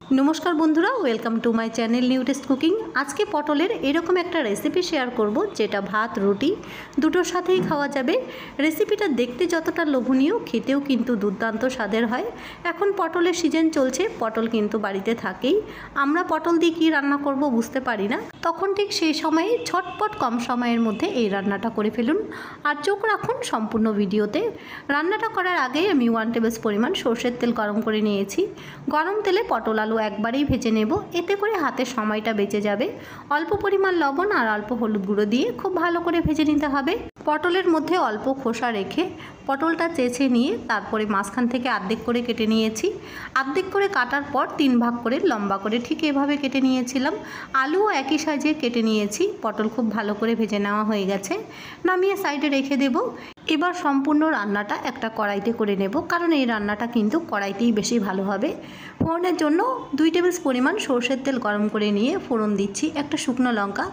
नमस्कार बंधुरा welcome to my channel new taste cooking. आज के पटलेर एरकम एक रेसिपि शेयर करब जेटा भात रुटी दुटोर साथेई खावा जाबे। रेसिपिटा देखते जतटा लोभनीय खेतेও किन्तु दुर्दान्त स्वादेर हय। एखन पटलेर सीजन चलछे, पटल किन्तु बाड़ीते थाकेई। आमरा पटल दिये कि रान्ना करब बुझते पारी ना, तखन ठीक सेई समये झटपट कम समयेर मध्ये एई रान्नाटा करे फेलुन और चोख राखुन सम्पूर्ण भिडियोते। रान्नाटा करार आगे आमि 1 टेबिल परिमाण सर्षेर तेल गरम करे निয়েছি। गरम तेले पटल आलू একবারেই ভেজে নেব, এতে করে হাতের সময়টা বেঁচে যাবে। অল্প পরিমাণ লবণ আর অল্প হলুদ গুঁড়ো দিয়ে খুব ভালো করে ভেজে নিতে হবে। পটলের মধ্যে অল্প খোসা রেখে পটলটা চেঁচে নিয়ে তারপরে মাঝখান থেকে অর্ধেক করে কেটে নিয়েছি। অর্ধেক করে কাটার পর 3 ভাগ করে লম্বা করে ঠিক এভাবে কেটে নিয়েছিলাম। আলুও একই সাইজে কেটে নিয়েছি। পটল খুব ভালো করে ভেজে নেওয়া হয়ে গেছে, নামিয়ে সাইডে রেখে দেব। এবার সম্পূর্ণ রান্নাটা একটা কড়াইতে করে নেব, কারণ এই রান্নাটা কিন্তু কড়াইতেই বেশি ভালো হবে। ফোড়নের জন্য 2 টেবিল পরিমাণ সরষের তেল গরম করে নিয়ে ফোড়ন দিচ্ছি। একটা শুকনো লঙ্কা,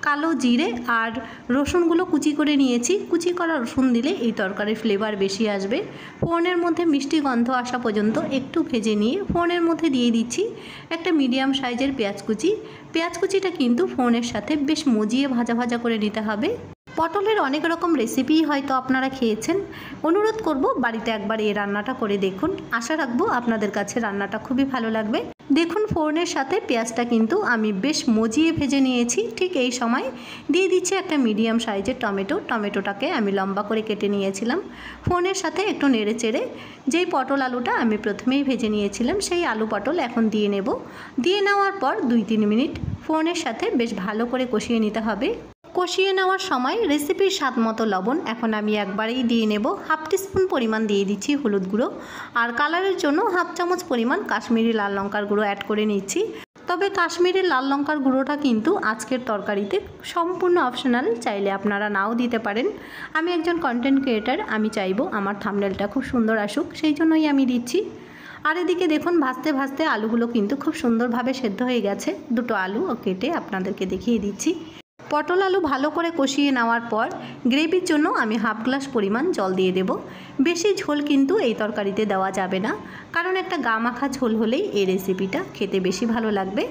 কালো জিরে আর রসুনগুলো কুচি করে নিয়েছি। কুচি করা রসুন দিলে এই তরকারির ফ্লেভার বেশি আসবে। ফোড়নের মধ্যে মিষ্টি গন্ধ আসা পর্যন্ত একটু ভেজে নিয়ে ফোড়নের মধ্যে দিয়ে দিচ্ছি একটা মিডিয়াম সাইজের পেঁয়াজ কুচি। পেঁয়াজ কুচিটা কিন্তু ফোড়নের সাথে বেশ মজিয়ে ভাজা ভাজা করে নিতে হবে। পটলের অনেক রকম রেসিপি হয়তো আপনারা খেয়েছেন, অনুরোধ করব বাড়িতে একবার এই রান্নাটা করে দেখুন। আশা রাখবো আপনাদের কাছে রান্নাটা খুবই ভালো লাগবে। দেখুন ফোড়নের সাথে পেঁয়াজটা কিন্তু আমি বেশ মজিয়ে ভেজে নিয়েছি। ঠিক এই সময় দিয়ে দিচ্ছি একটা মিডিয়াম সাইজের টমেটো। টমেটোটাকে আমি লম্বা করে কেটে নিয়েছিলাম। ফোড়নের সাথে একটু নেড়ে চেড়ে যেই পটল আলুটা আমি প্রথমেই ভেজে নিয়েছিলাম সেই আলু পটল এখন দিয়ে নেব। দিয়ে নেওয়ার পর 2-3 মিনিট ফোড়নের সাথে বেশ ভালো করে কষিয়ে নিতে হবে। কষিয়ে নেওয়ার সময় রেসিপির স্বাদ মতো লবণ এখন আমি একবারেই দিয়ে নেব। 1/2 টিস্পুন পরিমাণ দিয়ে দিচ্ছি হলুদ গুঁড়ো আর কালারের জন্য 1/2 চামচ পরিমাণ কাশ্মীরি লাল লঙ্কার গুঁড়ো অ্যাড করে নিচ্ছি। তবে কাশ্মীরি লাল লঙ্কার গুঁড়োটা কিন্তু আজকের তরকারিতে সম্পূর্ণ অপশনাল, চাইলে আপনারা নাও দিতে পারেন। আমি একজন কন্টেন্ট ক্রিয়েটার, আমি চাইবো আমার থাম্বনেলটা খুব সুন্দর আসুক, সেই জন্যই আমি দিচ্ছি। আর এদিকে দেখুন ভাজতে ভাজতে আলুগুলো কিন্তু খুব সুন্দরভাবে সেদ্ধ হয়ে গেছে। দুটো আলু কেটে আপনাদেরকে দেখিয়ে দিচ্ছি। পটল আলু ভালো করে কষিয়ে নেওয়ার পর গ্রেভির জন্য আমি 1/2 গ্লাস পরিমাণ জল দিয়ে দেব। বেশি ঝোল কিন্তু এই তরকারিতে দেওয়া যাবে না, কারণ একটা গা মাখা ঝোল হলেই এই রেসিপিটা খেতে বেশি ভালো লাগবে।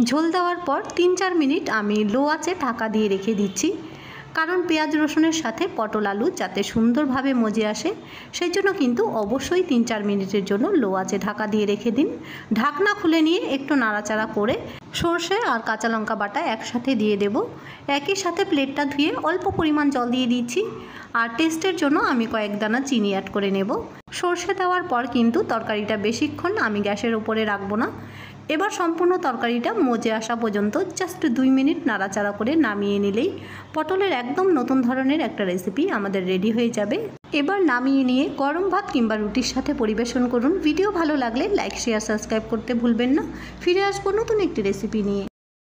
ঝোল দেওয়ার পর 3-4 মিনিট আমি লো আঁচে ঢাকা দিয়ে রেখে দিচ্ছি, কারণ পেঁয়াজ রসুনের সাথে পটল আলু যাতে সুন্দরভাবে মজে আসে সেই জন্য কিন্তু অবশ্যই 3-4 মিনিটের জন্য লো আঁচে ঢাকা দিয়ে রেখে দিন। ঢাকনা খুলে নিয়ে একটু নাড়াচাড়া করে সর্ষে আর কাঁচা লঙ্কা বাটা একসাথে দিয়ে দেব। একই সাথে প্লেটটা ধুয়ে অল্প পরিমাণ জল দিয়ে দিচ্ছি আর টেস্টের জন্য আমি কয়েক দানা চিনি অ্যাড করে নেব। সর্ষে দেওয়ার পর কিন্তু তরকারিটা বেশিক্ষণ আমি গ্যাসের উপরে রাখবো না। এবার সম্পূর্ণ তরকারিটা মজে আসা পর্যন্ত জাস্ট 2 মিনিট নাড়াচাড়া করে নামিয়ে নিলেই পটলের একদম নতুন ধরনের একটা রেসিপি আমাদের রেডি হয়ে যাবে। এবার নামিয়ে নিয়ে গরম ভাত কিংবা রুটির সাথে পরিবেশন করুন। ভিডিও ভালো লাগলে লাইক শেয়ার সাবস্ক্রাইব করতে ভুলবেন না। ফিরে আসবো নতুন একটি রেসিপি নিয়ে।